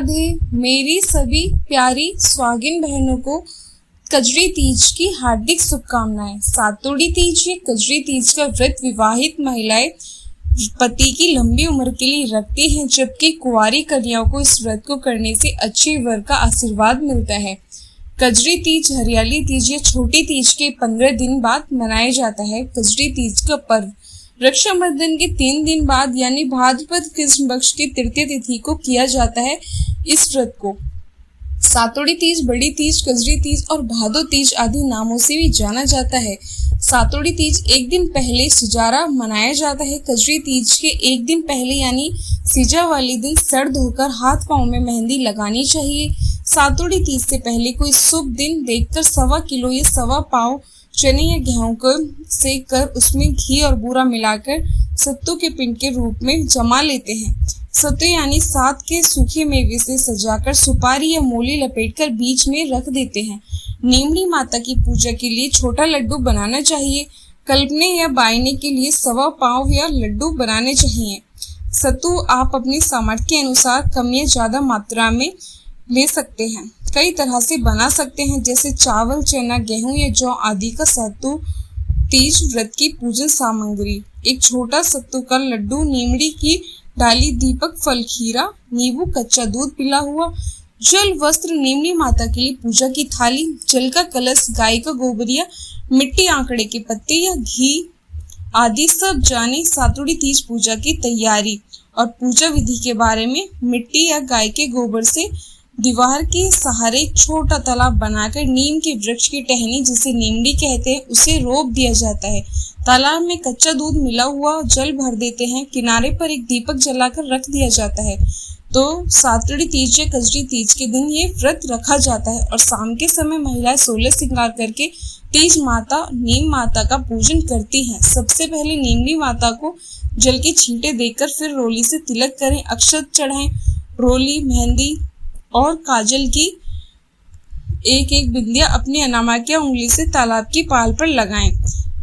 राधे मेरी सभी प्यारी सुहागिन बहनों को कजरी तीज की हार्दिक शुभकामनाएं। सातोड़ी तीज या कजरी तीज का व्रत विवाहित महिलाएं पति की लंबी उम्र के लिए रखती हैं, जबकि कुंवारी कन्याओं को इस व्रत को करने से अच्छे वर का आशीर्वाद मिलता है। कजरी तीज हरियाली तीज या छोटी तीज के 15 दिन बाद मनाया जाता है। कजरी तीज का पर्व रक्षाबंधन के 3 दिन बाद यानी भाद्रपद कृष्ण पक्ष की तृतीय तिथि को किया जाता है। इस व्रत को सातोड़ी तीज, बड़ी तीज, कजरी तीज और भादो तीज आदि नामों से भी जाना जाता है। सातोड़ी तीज एक दिन पहले सिजारा मनाया जाता है। कजरी तीज के एक दिन पहले यानी सिजा वाले दिन सर धोकर हाथ पांव में मेहंदी लगानी चाहिए। सातोड़ी तीज से पहले कोई शुभ दिन देखकर 1.25 किलो या 1.25 पाव चने या गेहूं को सेक कर उसमें घी और बूरा मिलाकर सत्तू के पिंड के रूप में जमा लेते हैं। सत्तू यानी 7 के सूखे मेवे से सजाकर सुपारी या मूली लपेटकर बीच में रख देते हैं। नीमड़ी माता की पूजा के लिए छोटा लड्डू बनाना चाहिए। कल्पने या बायने के लिए 1.25 पाव या लड्डू बनाने चाहिए। सत्तू आप अपनी सामर्थ्य के अनुसार कम या ज्यादा मात्रा में ले सकते हैं। कई तरह से बना सकते हैं, जैसे चावल, चना, गेहूं या जौ आदि का सत्तू तीज व्रत की पूजन सामग्री। एक छोटा सत्तू का लड्डू, नीमड़ी की डाली, दीपक, फल, खीरा, नींबू, कच्चा दूध पिला हुआ, जल, वस्त्र, नीमड़ी माता के लिए पूजा की थाली, जल का कलश, गाय का गोबर या मिट्टी, आंकड़े के पत्ते या घी आदि सब जाने। सातोड़ी तीज पूजा की तैयारी और पूजा विधि के बारे में मिट्टी या गाय के गोबर से दीवार के सहारे एक छोटा तालाब बनाकर नीम के वृक्ष की टहनी, जिसे नीमड़ी कहते हैं, उसे रोप दिया जाता है। तालाब में कच्चा दूध मिला हुआ जल भर देते हैं। किनारे पर एक दीपक जलाकर रख दिया जाता है। तो सातोड़ी तीज या कजरी तीज के दिन ये व्रत रखा जाता है और शाम के समय महिलाएं 16 श्रृंगार करके तीज माता नीम माता का पूजन करती हैं। सबसे पहले नीमड़ी माता को जल के छींटे देकर फिर रोली से तिलक करें, अक्षत चढ़ाएं। रोली, मेहंदी और काजल की एक एक बिंदिया अपनी अनामिका उंगली से तालाब की पाल पर लगाएं।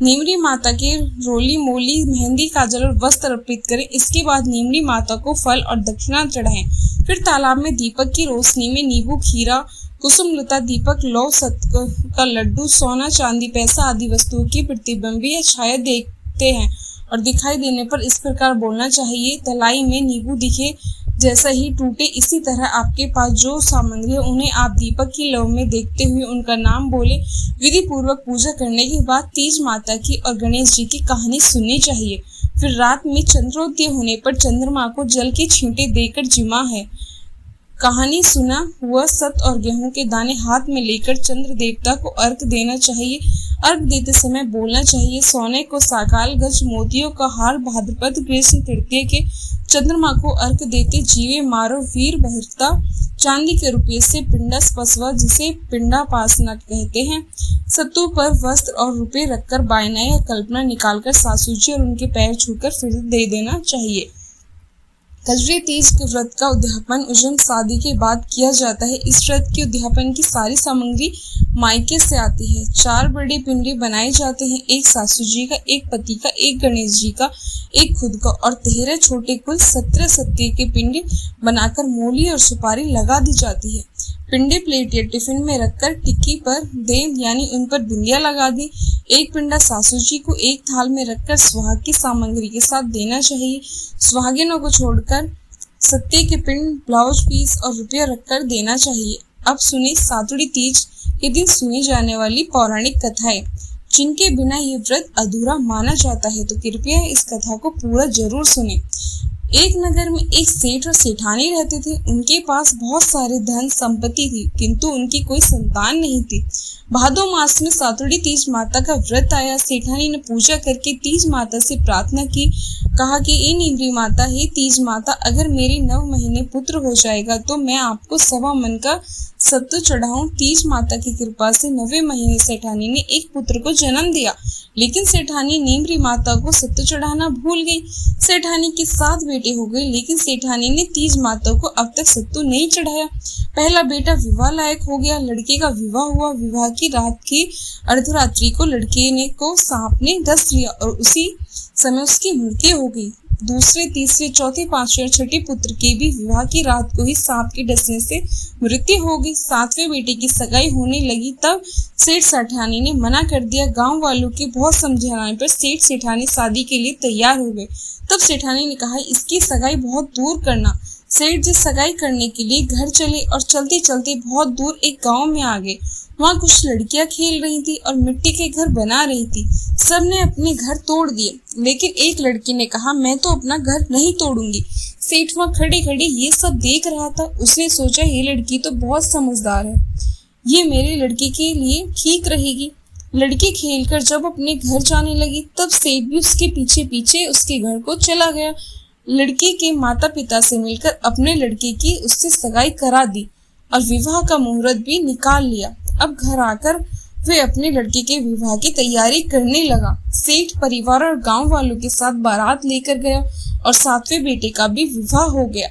नीमड़ी माता के रोली, मोली, मेहंदी, काजल और वस्त्र अर्पित करें। इसके बाद नीमड़ी माता को फल और दक्षिणा चढ़ाएं। फिर तालाब में दीपक की रोशनी में नींबू, खीरा, कुसुम लता, दीपक, लौ, सत्तू का लड्डू, सोना, चांदी, पैसा आदि वस्तुओं की प्रतिबिंब या छाया देखते हैं और दिखाई देने पर इस प्रकार बोलना चाहिए, तलाई में नींबू दिखे जैसा ही टूटे। इसी तरह आपके पास जो सामग्री है उन्हें आप दीपक की लौ में देखते हुए उनका नाम बोले। विधि पूर्वक पूजा करने के बाद तीज माता की और गणेश जी की कहानी सुननी चाहिए। फिर रात में चंद्रोदय होने पर चंद्रमा को जल के छींटे देकर जिमा है कहानी सुना हुआ सत और गेहूं के दाने हाथ में लेकर चंद्र देवता को अर्घ देना चाहिए। अर्घ देते समय बोलना चाहिए, सोने को साकाल गज, मोतियों का हार, भाद्रपद कृष्ण तृतीय के चंद्रमा को अर्घ देते जीवे मारो वीर बहरता। चांदी के रुपये से पिंडा पसवा, जिसे पिंडा पासना कहते हैं। सत्तू पर वस्त्र और रुपये रखकर बायना या कल्पना निकालकर सासू जी और उनके पैर छूकर फिर दे देना चाहिए। कजरी तीज के व्रत का उद्यापन उजम शादी के बाद किया जाता है। इस व्रत के उद्यापन की सारी सामग्री मायके से आती है। 4 बड़े पिंडे बनाए जाते हैं, एक सासू जी का, एक पति का, एक गणेश जी का, एक खुद का और 13 छोटे, कुल 17 सत्य के पिंडे बनाकर मूली और सुपारी लगा दी जाती है। पिंडे प्लेट या टिफिन में रखकर टिक्की पर दें यानी उन पर बिंदिया लगा दी। एक पिंडा सासू जी को एक थाल में रखकर सुहाग की सामग्री के साथ देना चाहिए। सुहागिनों को छोड़कर सत्य के पिंड, ब्लाउज पीस और रुपया रखकर देना चाहिए। अब सुने सातोड़ी तीज के दिन सुनी जाने वाली पौराणिक कथाएं, जिनके बिना ये व्रत अधूरा माना जाता है, तो कृपया इस कथा को पूरा जरूर सुने। एक नगर में एक सेठ और सेठानी रहते थे। उनके पास बहुत सारे धन संपत्ति थी, किंतु उनकी कोई संतान नहीं थी। भादो मास में सातोड़ी तीज माता का व्रत आया। सेठानी ने पूजा करके तीज माता से प्रार्थना की, कहा कि ए नीमड़ी माता, हे तीज माता, अगर मेरे 9 महीने पुत्र हो जाएगा तो मैं आपको 1.25 मन का सत्तू चढ़ाऊं। तीज माता की कृपा से 9वें महीने सेठानी ने एक पुत्र को जन्म दिया, लेकिन सेठानी नीमड़ी माता को सत्तू चढ़ाना भूल गई। सेठानी के 7 बेटे हो गए, लेकिन सेठानी ने तीज माता को अब तक सत्तू नहीं चढ़ाया। पहला बेटा विवाह लायक हो गया। लड़के का विवाह हुआ। विवाह की रात की अर्धरात्रि को लड़के को सांप ने डस लिया और उसी समय उसकी मृत्यु हो गई। दूसरे, तीसरे, चौथे, पांचवें और छठे पुत्र के भी विवाह की रात को ही सांप के डसने से मृत्यु हो गई। सातवें बेटे की सगाई होने लगी तब सेठ सेठानी ने मना कर दिया। गांव वालों के बहुत समझाने पर सेठ सेठानी शादी के लिए तैयार हो गए। तब सेठानी ने कहा, इसकी सगाई बहुत दूर करना। सेठ जी सगाई करने के लिए घर चले और चलते चलते बहुत दूर एक गांव में आ गए। वहाँ कुछ लड़कियां खेल रही थी और मिट्टी के घर बना रही थी। सबने अपने घर तोड़ दिए, लेकिन एक लड़की ने कहा, मैं तो अपना घर नहीं तोड़ूंगी। सेठ वहाँ खड़े खड़े ये सब देख रहा था। उसने सोचा, ये लड़की तो बहुत समझदार है, ये मेरी लड़की के लिए ठीक रहेगी। लड़की खेलकर जब अपने घर जाने लगी तब सेठ भी उसके पीछे पीछे उसके घर को चला गया। लड़की के माता पिता से मिलकर अपने लड़के की उससे सगाई करा दी और विवाह का मुहूर्त भी निकाल लिया। अब घर आकर वे अपने लड़के के विवाह की तैयारी करने लगा। सेठ परिवार और गांव वालों के साथ बारात लेकर गया और सातवें बेटे का भी विवाह हो गया।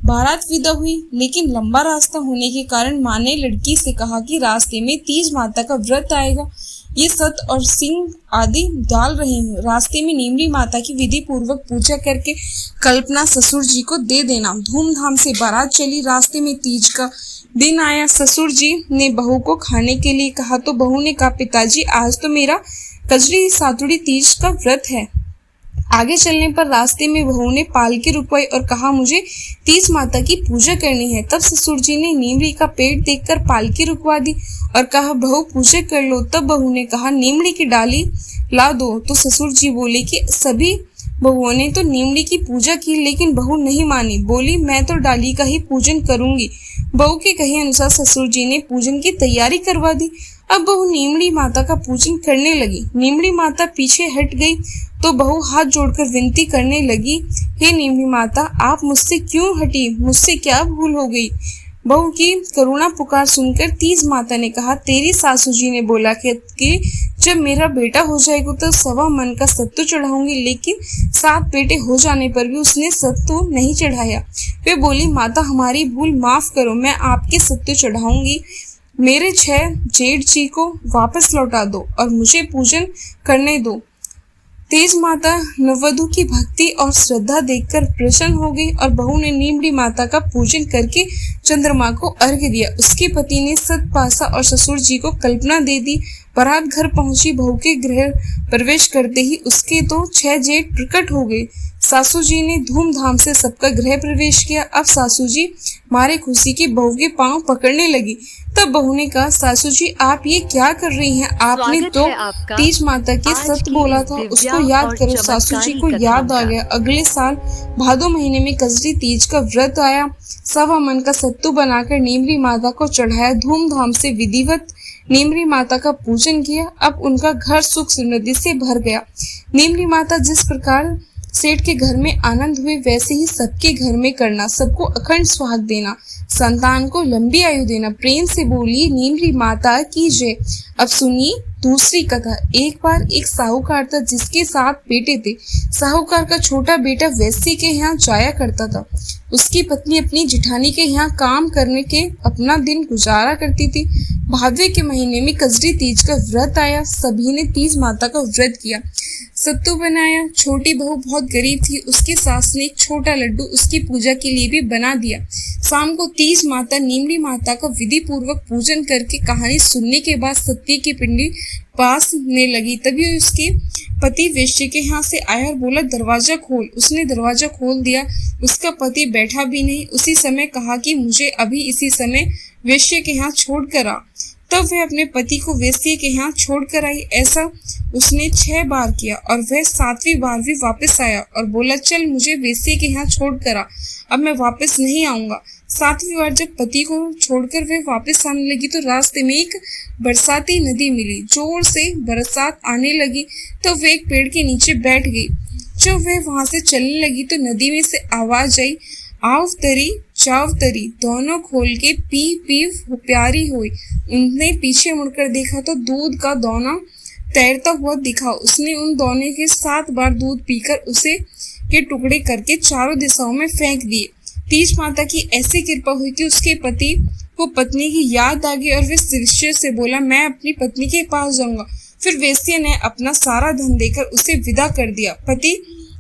बारात विदा हुई, लेकिन लंबा रास्ता होने के कारण माँ ने लड़की से कहा कि रास्ते में तीज माता का व्रत आएगा, ये सत और सिंह आदि डाल रही हूँ। रास्ते में नीमड़ी माता की विधि पूर्वक पूजा करके कल्पना ससुर जी को दे देना। धूमधाम से बारात चली। रास्ते में तीज का दिन आया। ससुर जी ने बहू को खाने के लिए कहा तो बहू ने कहा, पिताजी आज तो मेरा कजरी सातुड़ी तीज का व्रत है। आगे चलने पर रास्ते में बहू ने पालकी रुकवाई और कहा, मुझे तीज माता की पूजा करनी है। तब ससुर जी ने नीमड़ी का पेड़ देखकर पालकी रुकवा दी और कहा, बहू पूजा कर लो। तब बहू ने कहा, नीमड़ी की डाली ला दो। तो ससुर जी बोले कि सभी बहुओं ने तो नीमड़ी की पूजा की, लेकिन बहू नहीं मानी, बोली मैं तो डाली का ही पूजन करूंगी। बहू के कहे अनुसार ससुर जी ने पूजन की तैयारी करवा दी। अब बहू नीमड़ी माता का पूजन करने लगी। नीमड़ी माता पीछे हट गई तो बहू हाथ जोड़कर विनती करने लगी, हे नीमड़ी माता, आप मुझसे क्यों हटी? मुझसे क्या भूल हो गई? बहू की करुणा पुकार सुनकर तीज माता ने कहा, तेरी सासू जी ने बोला कि जब मेरा बेटा हो जाएगा तो 1.25 मन का सत्तू चढ़ाऊंगी, लेकिन 7 बेटे हो जाने पर भी उसने सत्तू नहीं चढ़ाया। वे बोली, माता हमारी भूल माफ करो, मैं आपके सत्तू चढ़ाऊंगी। मेरे 6 जेठ जी को वापस लौटा दो और मुझे पूजन करने दो। तेज माता नववधु की भक्ति और श्रद्धा देखकर प्रसन्न हो गई और बहू ने नीमड़ी माता का पूजन करके चंद्रमा को अर्घ्य दिया। उसके पति ने सतपासा और ससुर जी को कल्पना दे दी। बारात घर पहुंची। बहू के गृह प्रवेश करते ही उसके तो 6 जेठ प्रकट हो गए। सासू जी ने धूमधाम से सबका गृह प्रवेश किया। अब सासू जी मारे खुशी की बहू के पांव पकड़ने लगी। तब बहू ने कहा, सासू जी आप ये क्या कर रही हैं? आपने तो तीज माता के सत्य बोला था, उसको याद करो। सासू जी को याद आ गया। अगले साल भादो महीने में कजरी तीज का व्रत आया। 1.25 मन का सत्तू बनाकर नीमड़ी माता को चढ़ाया। धूमधाम से विधिवत नीमड़ी माता का पूजन किया। अब उनका घर सुख समृद्धि से भर गया। नीमड़ी माता जिस प्रकार सेठ के घर में आनंद हुए, वैसे ही सबके घर में करना, सबको अखंड सुहाग देना, संतान को लंबी आयु देना। प्रेम से बोली नीमड़ी माता की जय। अब सुनिए दूसरी कथा। एक बार एक साहूकार था जिसके 7 बेटे थे। साहूकार का छोटा बेटा वैश्य के यहाँ जाया करता था। उसकी पत्नी अपनी जिठानी के यहाँ काम करने के अपना दिन गुजारा करती थी। भादवे के महीने में कजरी तीज का व्रत आया। सभी ने तीज माता का व्रत किया, सत्तू बनाया। छोटी बहू बहुत गरीब थी, उसकी सास ने एक छोटा लड्डू उसकी पूजा के लिए भी बना दिया। शाम को तीज माता नीमड़ी माता का विधि पूर्वक पूजन करके कहानी सुनने के बाद सत्य की पिंडी पासने लगी। तभी उसके पति वेश्या के यहाँ से आया और बोला, दरवाजा खोल। उसने दरवाजा खोल दिया। उसका पति बैठा भी नहीं। उसी समय कहा कि मुझे अभी इसी समय वेश्या के यहाँ छोड़ कर आ। तब वह अपने पति को वेश्या के यहाँ छोड़ कर आई। ऐसा उसने 6 बार किया और वह 7वीं बार भी वापस आया और बोला, चल मुझे वेश्या के यहाँ छोड़ कर आ, अब मैं वापस नहीं आऊंगा। 7वीं बार जब पति को छोड़कर वह वापस आने लगी तो रास्ते में एक बरसाती नदी मिली। जोर से बरसात आने लगी तो वह एक पेड़ के नीचे बैठ गई। जब वह वहां से चलने लगी तो नदी में से आवाज आई, आव तरी चाव तरी, दोनों खोल के पी पी प्यारी हुई। उनने पीछे मुड़कर देखा तो दूध का दोना तैरता हुआ दिखा। उसने उन दोने के 7 बार दूध पीकर उसे के टुकड़े करके चारों दिशाओं में फेंक दिए। तीज माता की ऐसी कृपा हुई कि उसके पति को पत्नी की याद आ गई और वे वेश्या से बोला, मैं अपनी पत्नी के पास जाऊंगा। फिर वेश्या ने अपना सारा धन देकर उसे विदा कर दिया। पति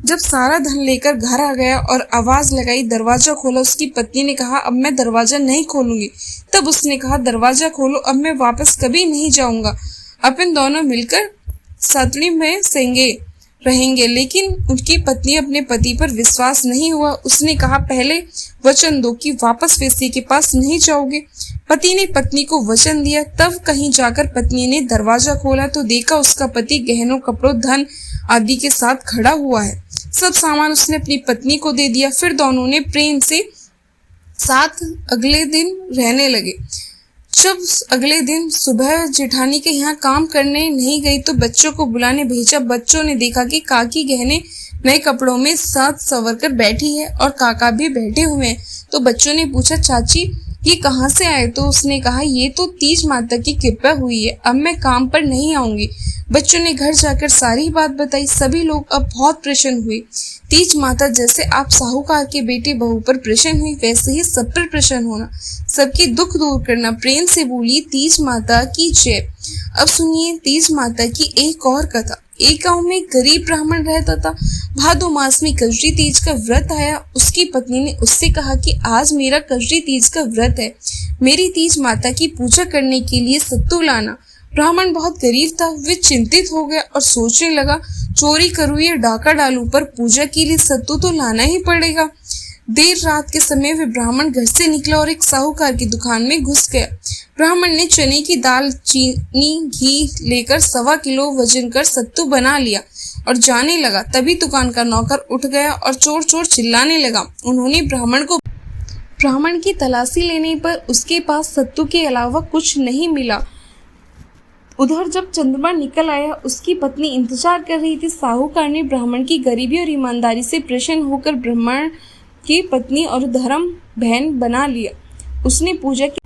जब सारा धन लेकर घर आ गया और आवाज लगाई, दरवाजा खोला, उसकी पत्नी ने कहा, अब मैं दरवाजा नहीं खोलूंगी। तब उसने कहा, दरवाजा खोलो, अब मैं वापस कभी नहीं जाऊंगा। अपन दोनों मिलकर सातड़ी में रहेंगे। लेकिन उनकी पत्नी अपने पति पर विश्वास नहीं हुआ। उसने कहा, पहले वचन दो कि वापस वेश्या के पास नहीं जाओगे। पति ने पत्नी को वचन दिया। तब कहीं जाकर पत्नी ने दरवाजा खोला तो देखा उसका पति गहनों, कपड़ों, धन आदि के साथ खड़ा हुआ है। सब सामान उसने अपनी पत्नी को दे दिया। फिर दोनों ने प्रेम से साथ अगले दिन रहने लगे। जब अगले दिन सुबह जेठानी के यहाँ काम करने नहीं गई तो बच्चों को बुलाने भेजा। बच्चों ने देखा कि काकी गहने नए कपड़ों में साथ संवर कर बैठी है और काका भी बैठे हुए हैं। तो बच्चों ने पूछा, चाची ये कहाँ से आए? तो उसने कहा, ये तो तीज माता की कृपा हुई है, अब मैं काम पर नहीं आऊंगी। बच्चों ने घर जाकर सारी बात बताई। सभी लोग अब बहुत प्रसन्न हुए। तीज माता जैसे आप साहूकार के बेटे बहू पर प्रसन्न हुई, वैसे ही सब पर प्रसन्न होना, सबके दुख दूर करना। प्रेम से बोलिए तीज माता की जय। अब सुनिए तीज माता की एक और कथा। एक गांव में गरीब ब्राह्मण रहता था। भादो मास में कजरी तीज का व्रत आया। उसकी पत्नी ने उससे कहा कि आज मेरा कजरी तीज का व्रत है, मेरी तीज माता की पूजा करने के लिए सत्तू लाना। ब्राह्मण बहुत गरीब था। वे चिंतित हो गया और सोचने लगा, चोरी करूं या डाका डालूं, पर पूजा के लिए सत्तू तो लाना ही पड़ेगा। देर रात के समय वे ब्राह्मण घर से निकला और एक साहूकार की दुकान में घुस गया। ब्राह्मण ने चने की दाल, चीनी, घी लेकर 1.25 किलो वजन कर सत्तू बना लिया और जाने लगा। तभी दुकान का नौकर उठ गया और चोर चोर चिल्लाने लगा। उन्होंने ब्राह्मण की तलाशी लेने पर उसके पास सत्तू के अलावा कुछ नहीं मिला। उधर जब चंद्रमा निकल आया, उसकी पत्नी इंतजार कर रही थी। साहूकार ने ब्राह्मण की गरीबी और ईमानदारी से प्रसन्न होकर ब्राह्मण की पत्नी और धर्म बहन बना लिया। उसने पूजा की।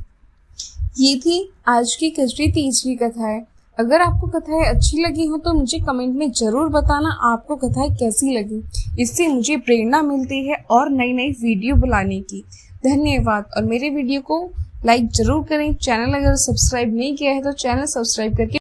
ये थी आज की कजरी तीज की कथाएं। अगर आपको कथाएं अच्छी लगी हो तो मुझे कमेंट में जरूर बताना आपको कथाएं कैसी लगी। इससे मुझे प्रेरणा मिलती है और नई नई वीडियो बनाने की। धन्यवाद। और मेरे वीडियो को लाइक जरूर करें। चैनल अगर सब्सक्राइब नहीं किया है तो चैनल सब्सक्राइब करके